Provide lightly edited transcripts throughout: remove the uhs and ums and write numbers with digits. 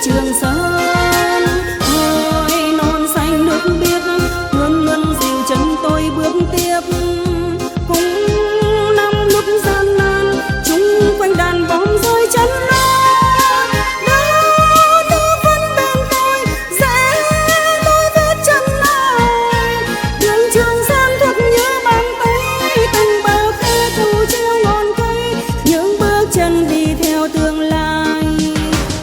Trường Sơn. Ôi non xanh nước biếc luôn luôn dìu chân tôi bước tiếp, cũng năm lúc gian nan chung quanh đàn bom rơi chân lo. Đó nữ vẫn bên tôi sẽ đôi vết chân ai, đường Trường Sơn thuộc như bàn tay, từng bờ khe cầu treo ngọn cây, những bước chân đi theo tương lai.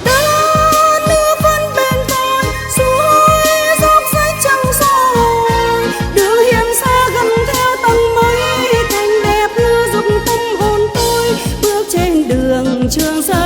Đó nữ vẫn bên tôi suối dốc rách trăng soi, đường hiền xa gần theo tầng mây, cảnh đẹp như dục tâm hồn tôi bước trên đường Trường Sơn.